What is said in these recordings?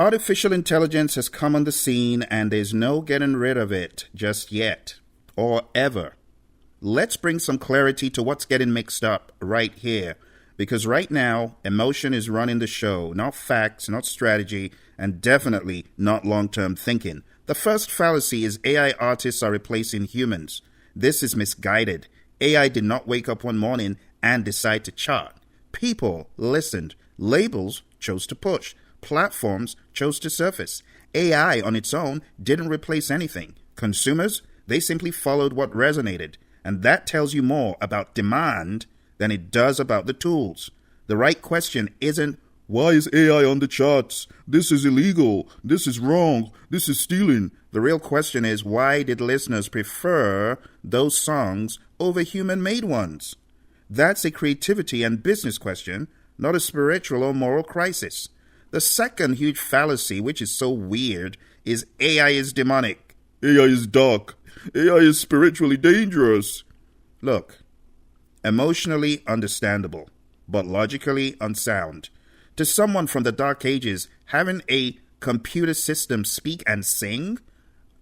Artificial intelligence has come on the scene and there's no getting rid of it just yet, or ever. Let's bring some clarity to what's getting mixed up right here, because right now, emotion is running the show, not facts, not strategy, and definitely not long-term thinking. The first fallacy is AI artists are replacing humans. This is misguided. AI did not wake up one morning and decide to chart. People listened. Labels chose to push. Platforms chose to surface. AI on its own didn't replace anything. Consumers, they simply followed what resonated. And that tells you more about demand than it does about the tools. The right question isn't, why is AI on the charts? This is illegal. This is wrong. This is stealing. The real question is, why did listeners prefer those songs over human-made ones? That's a creativity and business question, not a spiritual or moral crisis. The second huge fallacy, which is so weird, is AI is demonic. AI is dark. AI is spiritually dangerous. Look, emotionally understandable, but logically unsound. To someone from the dark ages, having a computer system speak and sing?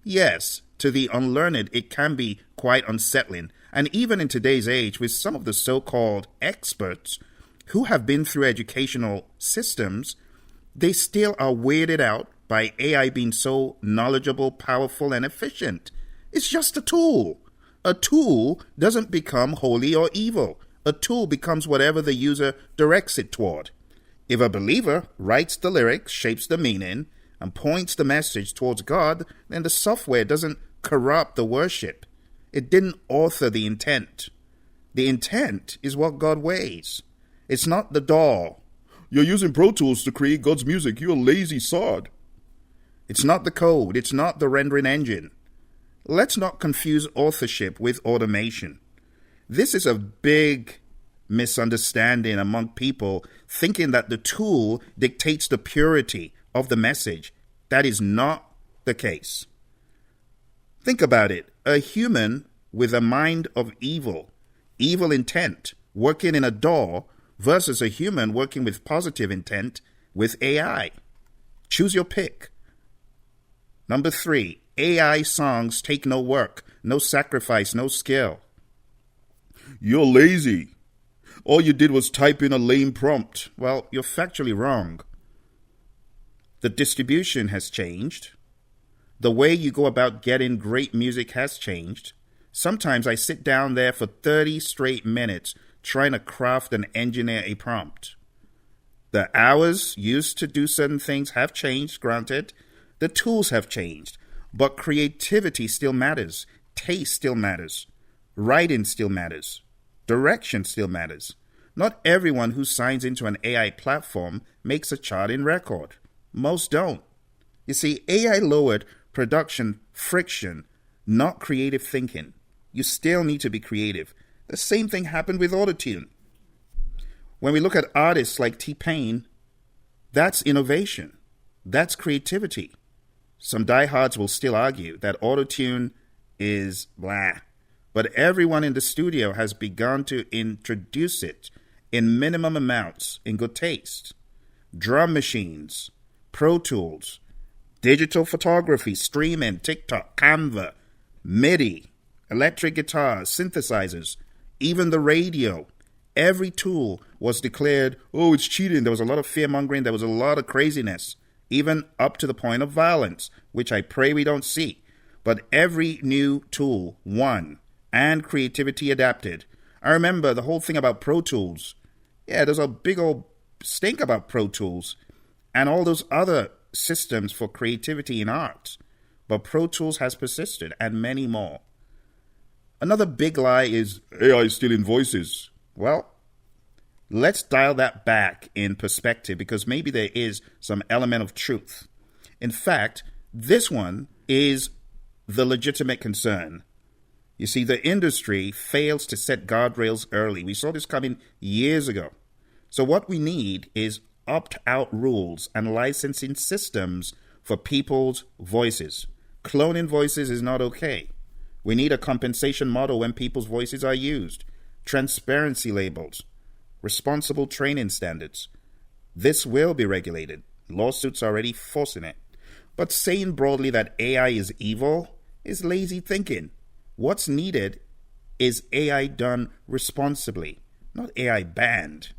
Yes, to the unlearned, it can be quite unsettling. And even in today's age, with some of the so-called experts who have been through educational systems, they still are weirded out by AI being so knowledgeable, powerful, and efficient. It's just a tool. A tool doesn't become holy or evil. A tool becomes whatever the user directs it toward. If a believer writes the lyrics, shapes the meaning, and points the message towards God, then the software doesn't corrupt the worship. It didn't author the intent. The intent is what God weighs. It's not the DAW. You're using Pro Tools to create God's music. You're a lazy sod. It's not the code. It's not the rendering engine. Let's not confuse authorship with automation. This is a big misunderstanding among people, thinking that the tool dictates the purity of the message. That is not the case. Think about it. A human with a mind of evil intent, working in a DAW, versus a human working with positive intent with AI. Choose your pick. Number 3, AI songs take no work, no sacrifice, no skill. You're lazy. All you did was type in a lame prompt. Well, you're factually wrong. The distribution has changed. The way you go about getting great music has changed. Sometimes I sit down there for 30 straight minutes trying to craft and engineer a prompt. The hours used to do certain things have changed, granted. The tools have changed. But creativity still matters. Taste still matters. Writing still matters. Direction still matters. Not everyone who signs into an AI platform makes a charting record. Most don't. You see, AI lowered production friction, not creative thinking. You still need to be creative. The same thing happened with autotune. When we look at artists like T-Pain, that's innovation. That's creativity. Some diehards will still argue that autotune is blah. But everyone in the studio has begun to introduce it in minimum amounts in good taste. Drum machines, Pro Tools, digital photography, streaming, TikTok, Canva, MIDI, electric guitars, synthesizers, even the radio. Every tool was declared, oh, it's cheating. There was a lot of fear-mongering. There was a lot of craziness, even up to the point of violence, which I pray we don't see. But every new tool won, and creativity adapted. I remember the whole thing about Pro Tools. Yeah, there's a big old stink about Pro Tools and all those other systems for creativity in art. But Pro Tools has persisted, and many more. Another big lie is AI is stealing voices. Well, let's dial that back in perspective, because maybe there is some element of truth. In fact, this one is the legitimate concern. You see, the industry fails to set guardrails early. We saw this coming years ago. So what we need is opt-out rules and licensing systems for people's voices. Cloning voices is not okay. We need a compensation model when people's voices are used. Transparency labels. Responsible training standards. This will be regulated. Lawsuits are already forcing it. But saying broadly that AI is evil is lazy thinking. What's needed is AI done responsibly, not AI banned.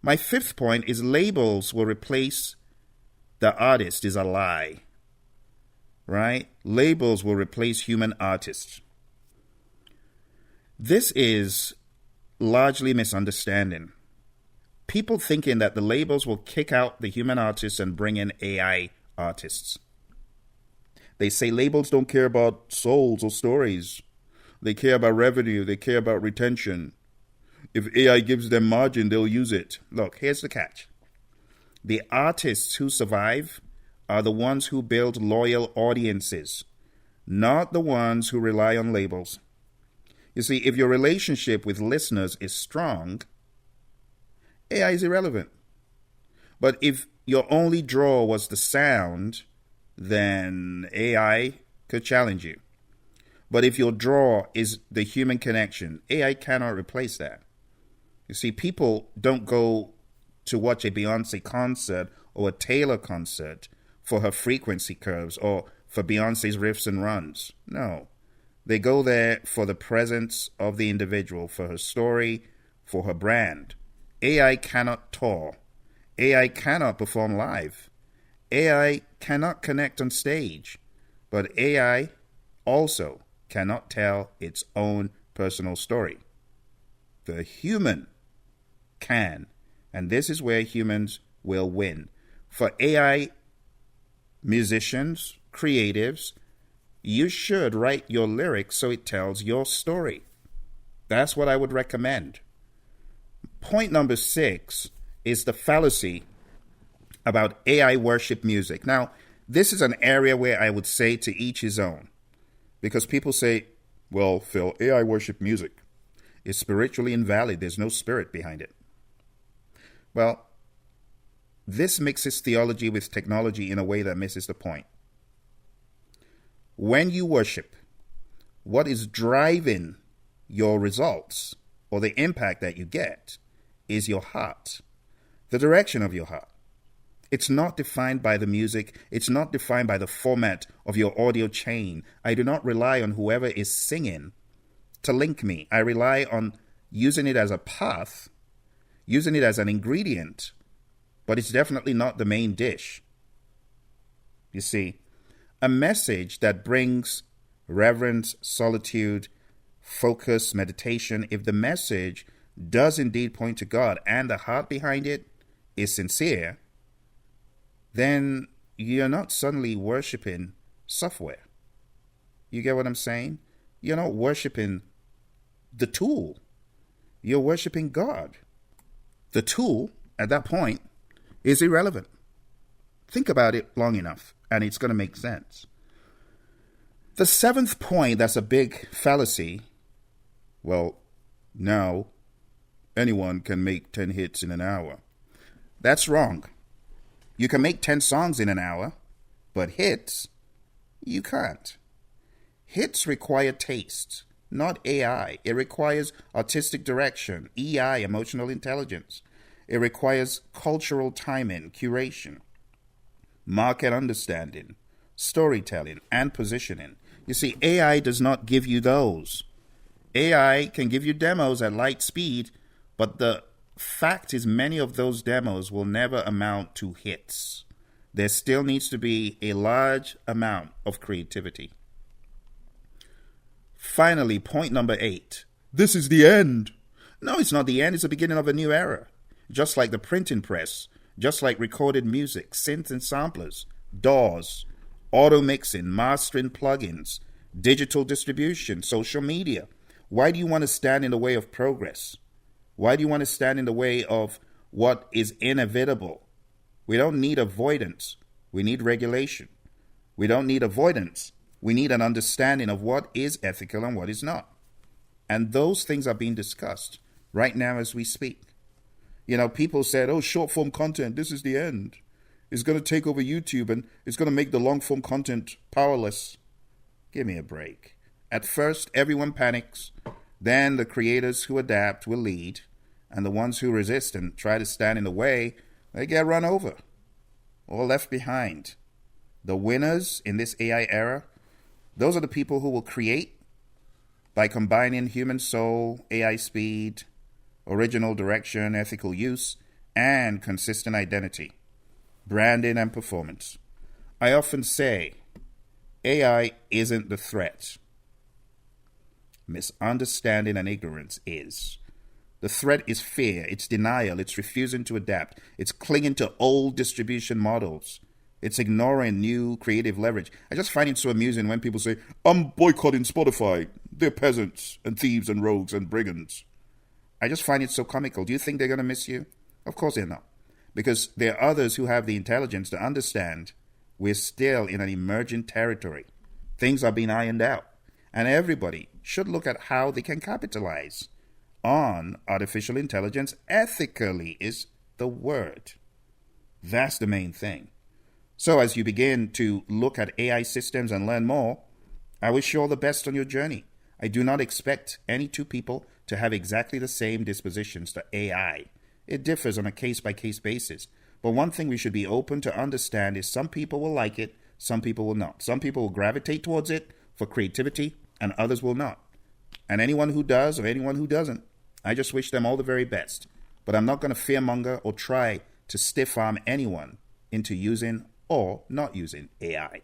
My fifth point is labels will replace the artist is a lie. Right? Labels will replace human artists. This is largely misunderstanding. People thinking that the labels will kick out the human artists and bring in AI artists. They say labels don't care about souls or stories. They care about revenue. They care about retention. If AI gives them margin, they'll use it. Look, here's the catch. The artists who survive are the ones who build loyal audiences, not the ones who rely on labels. You see, if your relationship with listeners is strong, AI is irrelevant. But if your only draw was the sound, then AI could challenge you. But if your draw is the human connection, AI cannot replace that. You see, people don't go to watch a Beyonce concert or a Taylor concert for her frequency curves or for Beyonce's riffs and runs. No. They go there for the presence of the individual, for her story, for her brand. AI cannot tour. AI cannot perform live. AI cannot connect on stage. But AI also cannot tell its own personal story. The human can. And this is where humans will win. For AI musicians, creatives, you should write your lyrics so it tells your story. That's what I would recommend. Point number 6 is the fallacy about AI worship music. Now, this is an area where I would say to each his own. Because people say, well, Phil, AI worship music is spiritually invalid. There's no spirit behind it. Well, this mixes theology with technology in a way that misses the point. When you worship, what is driving your results or the impact that you get is your heart, the direction of your heart. It's not defined by the music. It's not defined by the format of your audio chain. I do not rely on whoever is singing to link me. I rely on using it as a path, using it as an ingredient, but it's definitely not the main dish. You see, a message that brings reverence, solitude, focus, meditation, if the message does indeed point to God and the heart behind it is sincere, then you're not suddenly worshiping software. You get what I'm saying? You're not worshiping the tool. You're worshiping God. The tool, at that point, is irrelevant. Think about it long enough, and it's going to make sense. The 7th point that's a big fallacy, well, now anyone can make 10 hits in an hour. That's wrong. You can make 10 songs in an hour, but hits, you can't. Hits require taste, not AI. It requires artistic direction, EI, emotional intelligence. It requires cultural timing, curation, market understanding, storytelling, and positioning. You see, AI does not give you those. AI can give you demos at light speed, but the fact is many of those demos will never amount to hits. There still needs to be a large amount of creativity. Finally, point number 8. This is the end. No, it's not the end. It's the beginning of a new era. Just like the printing press, just like recorded music, synths and samplers, DAWs, auto mixing, mastering plugins, digital distribution, social media. Why do you want to stand in the way of progress? Why do you want to stand in the way of what is inevitable? We don't need avoidance. We need regulation. We don't need avoidance. We need an understanding of what is ethical and what is not. And those things are being discussed right now as we speak. You know, people said, oh, short form content, this is the end. It's going to take over YouTube and it's going to make the long form content powerless. Give me a break. At first, everyone panics. Then the creators who adapt will lead. And the ones who resist and try to stand in the way, they get run over. or left behind. The winners in this AI era, those are the people who will create by combining human soul, AI speed, original direction, ethical use, and consistent identity, branding, and performance. I often say AI isn't the threat. Misunderstanding and ignorance is. The threat is fear, it's denial, it's refusing to adapt, it's clinging to old distribution models, it's ignoring new creative leverage. I just find it so amusing when people say, I'm boycotting Spotify. They're peasants and thieves and rogues and brigands. I just find it so comical. Do you think they're going to miss you? Of course they're not. Because there are others who have the intelligence to understand we're still in an emerging territory. Things are being ironed out. And everybody should look at how they can capitalize on artificial intelligence ethically is the word. That's the main thing. So as you begin to look at AI systems and learn more, I wish you all the best on your journey. I do not expect any two people to have exactly the same dispositions to AI. It differs on a case-by-case basis. But one thing we should be open to understand is some people will like it, some people will not. Some people will gravitate towards it for creativity, and others will not. And anyone who does or anyone who doesn't, I just wish them all the very best. But I'm not going to fearmonger or try to stiff-arm anyone into using or not using AI.